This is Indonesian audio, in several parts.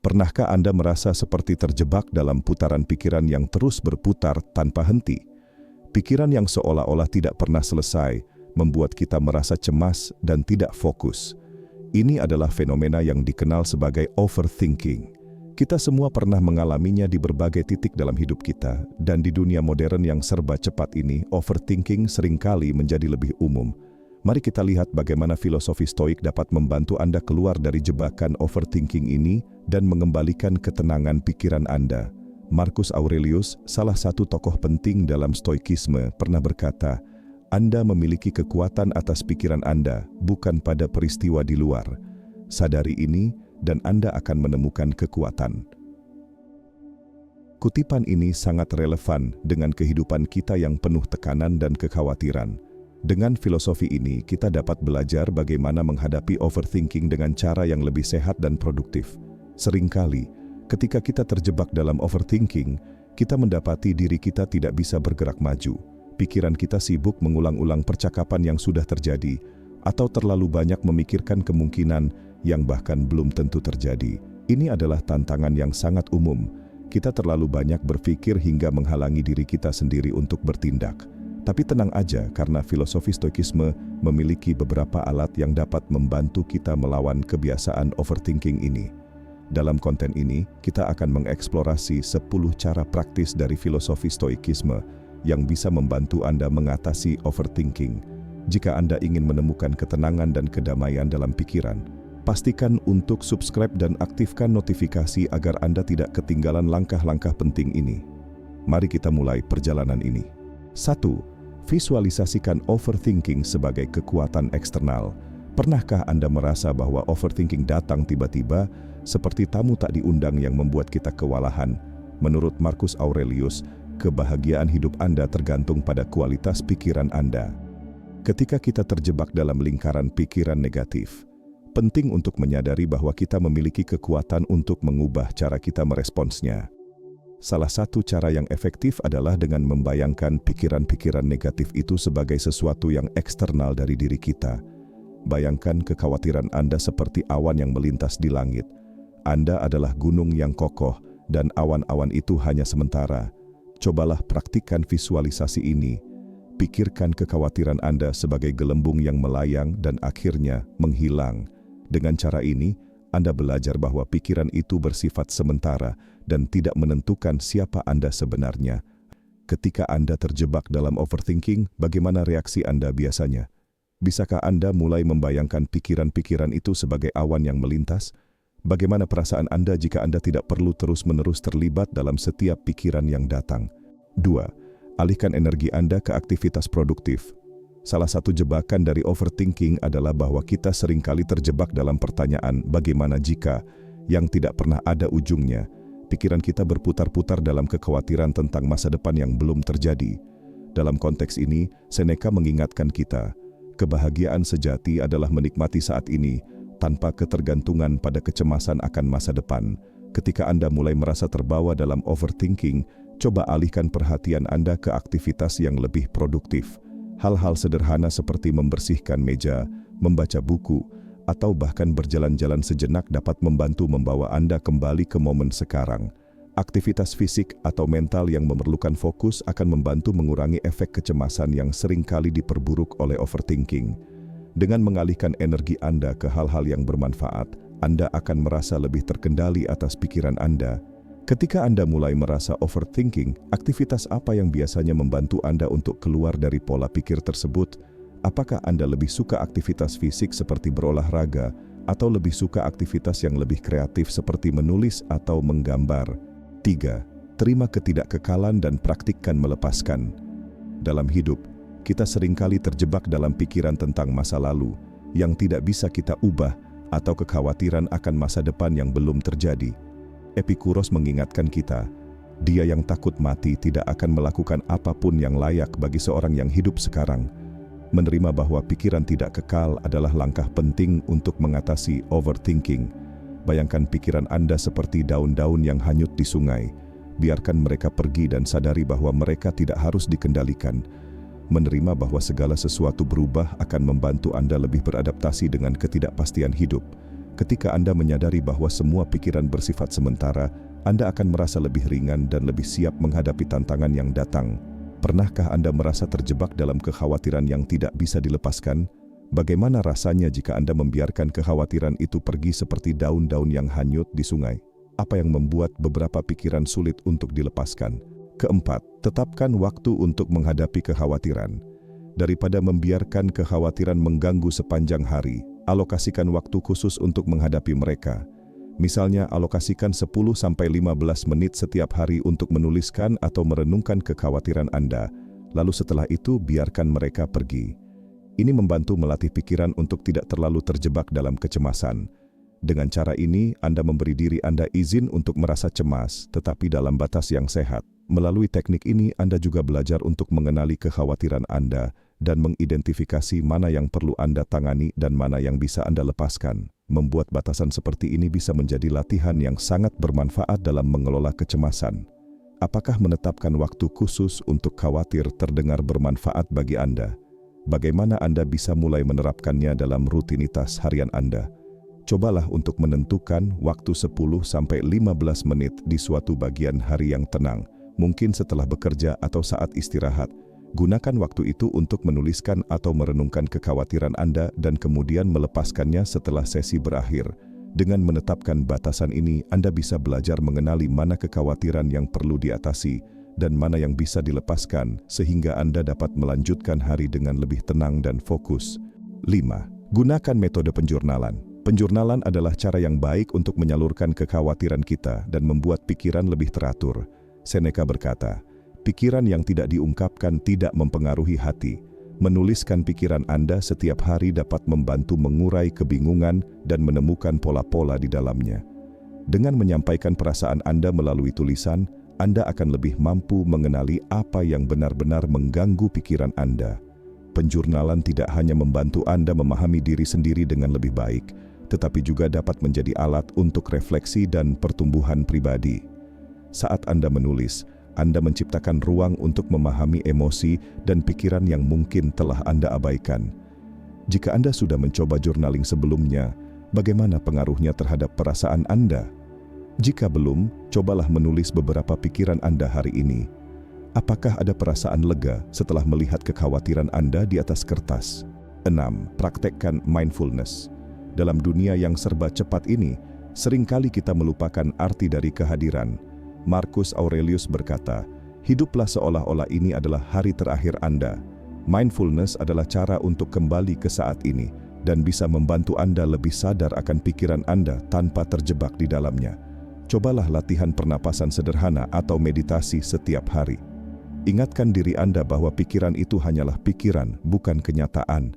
Pernahkah Anda merasa seperti terjebak dalam putaran pikiran yang terus berputar tanpa henti? Pikiran yang seolah-olah tidak pernah selesai membuat kita merasa cemas dan tidak fokus. Ini adalah fenomena yang dikenal sebagai overthinking. Kita semua pernah mengalaminya di berbagai titik dalam hidup kita, dan di dunia modern yang serba cepat ini, overthinking seringkali menjadi lebih umum. Mari kita lihat bagaimana filosofi Stoik dapat membantu Anda keluar dari jebakan overthinking ini dan mengembalikan ketenangan pikiran Anda. Marcus Aurelius, salah satu tokoh penting dalam Stoikisme, pernah berkata, "Anda memiliki kekuatan atas pikiran Anda, bukan pada peristiwa di luar. Sadari ini, dan Anda akan menemukan kekuatan." Kutipan ini sangat relevan dengan kehidupan kita yang penuh tekanan dan kekhawatiran. Dengan filosofi ini, kita dapat belajar bagaimana menghadapi overthinking dengan cara yang lebih sehat dan produktif. Seringkali, ketika kita terjebak dalam overthinking, kita mendapati diri kita tidak bisa bergerak maju. Pikiran kita sibuk mengulang-ulang percakapan yang sudah terjadi, atau terlalu banyak memikirkan kemungkinan yang bahkan belum tentu terjadi. Ini adalah tantangan yang sangat umum. Kita terlalu banyak berpikir hingga menghalangi diri kita sendiri untuk bertindak. Tapi tenang aja, karena filosofi Stoikisme memiliki beberapa alat yang dapat membantu kita melawan kebiasaan overthinking ini. Dalam konten ini, kita akan mengeksplorasi 10 cara praktis dari filosofi Stoikisme yang bisa membantu Anda mengatasi overthinking. Jika Anda ingin menemukan ketenangan dan kedamaian dalam pikiran, pastikan untuk subscribe dan aktifkan notifikasi agar Anda tidak ketinggalan langkah-langkah penting ini. Mari kita mulai perjalanan ini. 1. Visualisasikan overthinking sebagai kekuatan eksternal. Pernahkah Anda merasa bahwa overthinking datang tiba-tiba, seperti tamu tak diundang yang membuat kita kewalahan? Menurut Marcus Aurelius, kebahagiaan hidup Anda tergantung pada kualitas pikiran Anda. Ketika kita terjebak dalam lingkaran pikiran negatif, penting untuk menyadari bahwa kita memiliki kekuatan untuk mengubah cara kita meresponsnya. Salah satu cara yang efektif adalah dengan membayangkan pikiran-pikiran negatif itu sebagai sesuatu yang eksternal dari diri kita. Bayangkan kekhawatiran Anda seperti awan yang melintas di langit. Anda adalah gunung yang kokoh, dan awan-awan itu hanya sementara. Cobalah praktikkan visualisasi ini. Pikirkan kekhawatiran Anda sebagai gelembung yang melayang dan akhirnya menghilang. Dengan cara ini, Anda belajar bahwa pikiran itu bersifat sementara dan tidak menentukan siapa Anda sebenarnya. Ketika Anda terjebak dalam overthinking, bagaimana reaksi Anda biasanya? Bisakah Anda mulai membayangkan pikiran-pikiran itu sebagai awan yang melintas? Bagaimana perasaan Anda jika Anda tidak perlu terus-menerus terlibat dalam setiap pikiran yang datang? 2. Alihkan energi Anda ke aktivitas produktif. Salah satu jebakan dari overthinking adalah bahwa kita seringkali terjebak dalam pertanyaan bagaimana jika yang tidak pernah ada ujungnya. Pikiran kita berputar-putar dalam kekhawatiran tentang masa depan yang belum terjadi. Dalam konteks ini, Seneca mengingatkan kita, kebahagiaan sejati adalah menikmati saat ini tanpa ketergantungan pada kecemasan akan masa depan. Ketika Anda mulai merasa terbawa dalam overthinking, coba alihkan perhatian Anda ke aktivitas yang lebih produktif. Hal-hal sederhana seperti membersihkan meja, membaca buku, atau bahkan berjalan-jalan sejenak dapat membantu membawa Anda kembali ke momen sekarang. Aktivitas fisik atau mental yang memerlukan fokus akan membantu mengurangi efek kecemasan yang seringkali diperburuk oleh overthinking. Dengan mengalihkan energi Anda ke hal-hal yang bermanfaat, Anda akan merasa lebih terkendali atas pikiran Anda. Ketika Anda mulai merasa overthinking, aktivitas apa yang biasanya membantu Anda untuk keluar dari pola pikir tersebut? Apakah Anda lebih suka aktivitas fisik seperti berolahraga, atau lebih suka aktivitas yang lebih kreatif seperti menulis atau menggambar? 3. Terima ketidakkekalan dan praktikkan melepaskan. Dalam hidup, kita seringkali terjebak dalam pikiran tentang masa lalu yang tidak bisa kita ubah atau kekhawatiran akan masa depan yang belum terjadi. Epikuros mengingatkan kita, dia yang takut mati tidak akan melakukan apapun yang layak bagi seorang yang hidup sekarang. Menerima bahwa pikiran tidak kekal adalah langkah penting untuk mengatasi overthinking. Bayangkan pikiran Anda seperti daun-daun yang hanyut di sungai. Biarkan mereka pergi dan sadari bahwa mereka tidak harus dikendalikan. Menerima bahwa segala sesuatu berubah akan membantu Anda lebih beradaptasi dengan ketidakpastian hidup. Ketika Anda menyadari bahwa semua pikiran bersifat sementara, Anda akan merasa lebih ringan dan lebih siap menghadapi tantangan yang datang. Pernahkah Anda merasa terjebak dalam kekhawatiran yang tidak bisa dilepaskan? Bagaimana rasanya jika Anda membiarkan kekhawatiran itu pergi seperti daun-daun yang hanyut di sungai? Apa yang membuat beberapa pikiran sulit untuk dilepaskan? Keempat, tetapkan waktu untuk menghadapi kekhawatiran. Daripada membiarkan kekhawatiran mengganggu sepanjang hari, alokasikan waktu khusus untuk menghadapi mereka. Misalnya, alokasikan 10-15 menit setiap hari untuk menuliskan atau merenungkan kekhawatiran Anda. Lalu setelah itu, biarkan mereka pergi. Ini membantu melatih pikiran untuk tidak terlalu terjebak dalam kecemasan. Dengan cara ini, Anda memberi diri Anda izin untuk merasa cemas, tetapi dalam batas yang sehat. Melalui teknik ini, Anda juga belajar untuk mengenali kekhawatiran Anda dan mengidentifikasi mana yang perlu Anda tangani dan mana yang bisa Anda lepaskan. Membuat batasan seperti ini bisa menjadi latihan yang sangat bermanfaat dalam mengelola kecemasan. Apakah menetapkan waktu khusus untuk khawatir terdengar bermanfaat bagi Anda? Bagaimana Anda bisa mulai menerapkannya dalam rutinitas harian Anda? Cobalah untuk menentukan waktu 10-15 menit di suatu bagian hari yang tenang, mungkin setelah bekerja atau saat istirahat. Gunakan waktu itu untuk menuliskan atau merenungkan kekhawatiran Anda dan kemudian melepaskannya setelah sesi berakhir. Dengan menetapkan batasan ini, Anda bisa belajar mengenali mana kekhawatiran yang perlu diatasi dan mana yang bisa dilepaskan sehingga Anda dapat melanjutkan hari dengan lebih tenang dan fokus. 5. Gunakan metode penjurnalan. Penjurnalan adalah cara yang baik untuk menyalurkan kekhawatiran kita dan membuat pikiran lebih teratur. Seneca berkata, pikiran yang tidak diungkapkan tidak mempengaruhi hati. Menuliskan pikiran Anda setiap hari dapat membantu mengurai kebingungan dan menemukan pola-pola di dalamnya. Dengan menyampaikan perasaan Anda melalui tulisan, Anda akan lebih mampu mengenali apa yang benar-benar mengganggu pikiran Anda. Penjurnalan tidak hanya membantu Anda memahami diri sendiri dengan lebih baik, tetapi juga dapat menjadi alat untuk refleksi dan pertumbuhan pribadi. Saat Anda menulis, Anda menciptakan ruang untuk memahami emosi dan pikiran yang mungkin telah Anda abaikan. Jika Anda sudah mencoba journaling sebelumnya, bagaimana pengaruhnya terhadap perasaan Anda? Jika belum, cobalah menulis beberapa pikiran Anda hari ini. Apakah ada perasaan lega setelah melihat kekhawatiran Anda di atas kertas? 6. Praktekkan mindfulness. Dalam dunia yang serba cepat ini, seringkali kita melupakan arti dari kehadiran. Marcus Aurelius berkata, hiduplah seolah-olah ini adalah hari terakhir Anda. Mindfulness adalah cara untuk kembali ke saat ini dan bisa membantu Anda lebih sadar akan pikiran Anda tanpa terjebak di dalamnya. Cobalah latihan pernapasan sederhana atau meditasi setiap hari. Ingatkan diri Anda bahwa pikiran itu hanyalah pikiran, bukan kenyataan.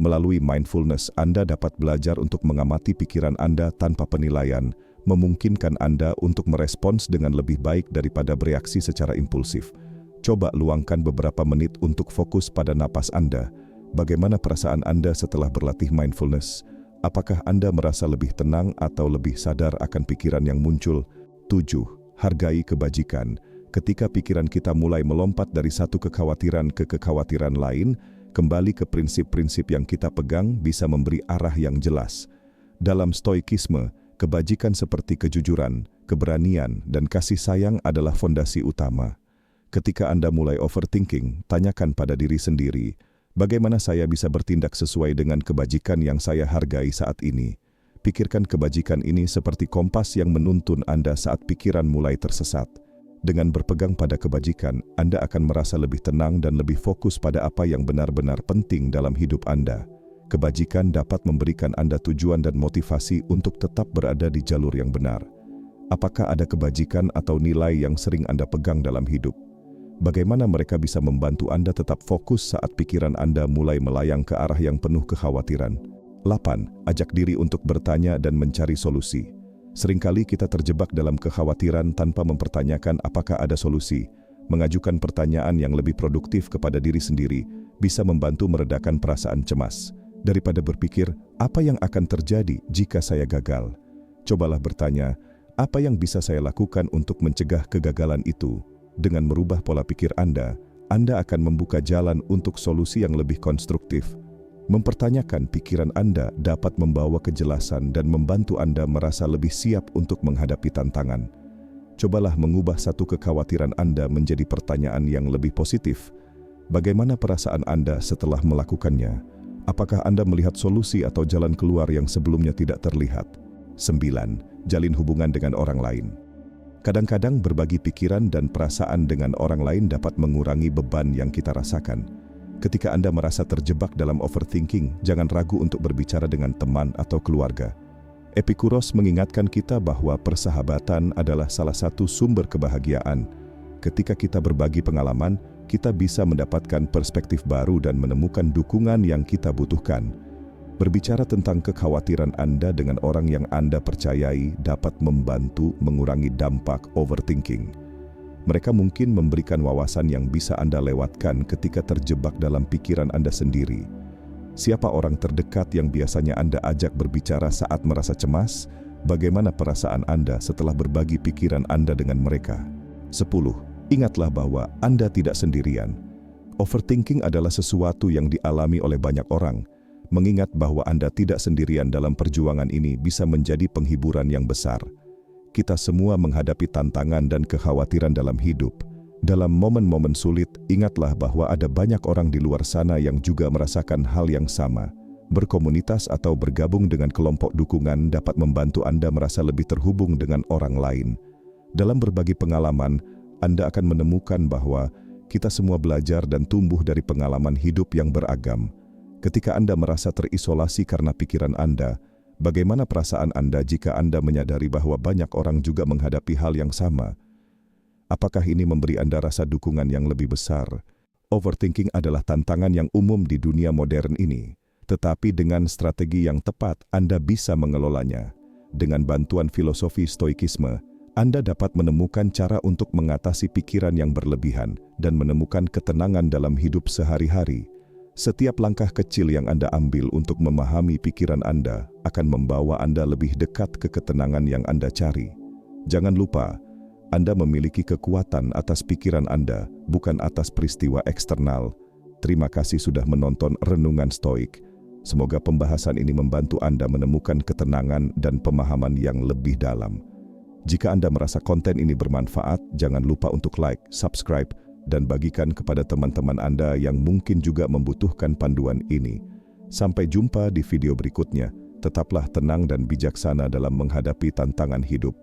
Melalui mindfulness, Anda dapat belajar untuk mengamati pikiran Anda tanpa penilaian, memungkinkan Anda untuk merespons dengan lebih baik daripada bereaksi secara impulsif. Coba luangkan beberapa menit untuk fokus pada napas Anda. Bagaimana perasaan Anda setelah berlatih mindfulness? Apakah Anda merasa lebih tenang atau lebih sadar akan pikiran yang muncul? 7. Hargai kebajikan. Ketika pikiran kita mulai melompat dari satu kekhawatiran ke kekhawatiran lain, kembali ke prinsip-prinsip yang kita pegang bisa memberi arah yang jelas. Dalam stoikisme, kebajikan seperti kejujuran, keberanian, dan kasih sayang adalah fondasi utama. Ketika Anda mulai overthinking, tanyakan pada diri sendiri, bagaimana saya bisa bertindak sesuai dengan kebajikan yang saya hargai saat ini? Pikirkan kebajikan ini seperti kompas yang menuntun Anda saat pikiran mulai tersesat. Dengan berpegang pada kebajikan, Anda akan merasa lebih tenang dan lebih fokus pada apa yang benar-benar penting dalam hidup Anda. Kebajikan dapat memberikan Anda tujuan dan motivasi untuk tetap berada di jalur yang benar. Apakah ada kebajikan atau nilai yang sering Anda pegang dalam hidup? Bagaimana mereka bisa membantu Anda tetap fokus saat pikiran Anda mulai melayang ke arah yang penuh kekhawatiran? 8. Ajak diri untuk bertanya dan mencari solusi. Seringkali kita terjebak dalam kekhawatiran tanpa mempertanyakan apakah ada solusi. Mengajukan pertanyaan yang lebih produktif kepada diri sendiri bisa membantu meredakan perasaan cemas. Daripada berpikir, apa yang akan terjadi jika saya gagal? Cobalah bertanya, apa yang bisa saya lakukan untuk mencegah kegagalan itu? Dengan merubah pola pikir Anda akan membuka jalan untuk solusi yang lebih konstruktif. Mempertanyakan pikiran Anda dapat membawa kejelasan dan membantu Anda merasa lebih siap untuk menghadapi tantangan. Cobalah mengubah satu kekhawatiran Anda menjadi pertanyaan yang lebih positif. Bagaimana perasaan Anda setelah melakukannya? Apakah Anda melihat solusi atau jalan keluar yang sebelumnya tidak terlihat? 9. Jalin hubungan dengan orang lain. Kadang-kadang berbagi pikiran dan perasaan dengan orang lain dapat mengurangi beban yang kita rasakan. Ketika Anda merasa terjebak dalam overthinking, jangan ragu untuk berbicara dengan teman atau keluarga. Epikuros mengingatkan kita bahwa persahabatan adalah salah satu sumber kebahagiaan. Ketika kita berbagi pengalaman, kita bisa mendapatkan perspektif baru dan menemukan dukungan yang kita butuhkan. Berbicara tentang kekhawatiran Anda dengan orang yang Anda percayai dapat membantu mengurangi dampak overthinking. Mereka mungkin memberikan wawasan yang bisa Anda lewatkan ketika terjebak dalam pikiran Anda sendiri. Siapa orang terdekat yang biasanya Anda ajak berbicara saat merasa cemas? Bagaimana perasaan Anda setelah berbagi pikiran Anda dengan mereka? 10. Ingatlah bahwa Anda tidak sendirian. Overthinking adalah sesuatu yang dialami oleh banyak orang. Mengingat bahwa Anda tidak sendirian dalam perjuangan ini bisa menjadi penghiburan yang besar. Kita semua menghadapi tantangan dan kekhawatiran dalam hidup. Dalam momen-momen sulit, ingatlah bahwa ada banyak orang di luar sana yang juga merasakan hal yang sama. Berkomunitas atau bergabung dengan kelompok dukungan dapat membantu Anda merasa lebih terhubung dengan orang lain. Dalam berbagi pengalaman, Anda akan menemukan bahwa kita semua belajar dan tumbuh dari pengalaman hidup yang beragam. Ketika Anda merasa terisolasi karena pikiran Anda, bagaimana perasaan Anda jika Anda menyadari bahwa banyak orang juga menghadapi hal yang sama? Apakah ini memberi Anda rasa dukungan yang lebih besar? Overthinking adalah tantangan yang umum di dunia modern ini, tetapi dengan strategi yang tepat, Anda bisa mengelolanya. Dengan bantuan filosofi stoikisme, Anda dapat menemukan cara untuk mengatasi pikiran yang berlebihan dan menemukan ketenangan dalam hidup sehari-hari. Setiap langkah kecil yang Anda ambil untuk memahami pikiran Anda akan membawa Anda lebih dekat ke ketenangan yang Anda cari. Jangan lupa, Anda memiliki kekuatan atas pikiran Anda, bukan atas peristiwa eksternal. Terima kasih sudah menonton Renungan Stoik. Semoga pembahasan ini membantu Anda menemukan ketenangan dan pemahaman yang lebih dalam. Jika Anda merasa konten ini bermanfaat, jangan lupa untuk like, subscribe, dan bagikan kepada teman-teman Anda yang mungkin juga membutuhkan panduan ini. Sampai jumpa di video berikutnya. Tetaplah tenang dan bijaksana dalam menghadapi tantangan hidup.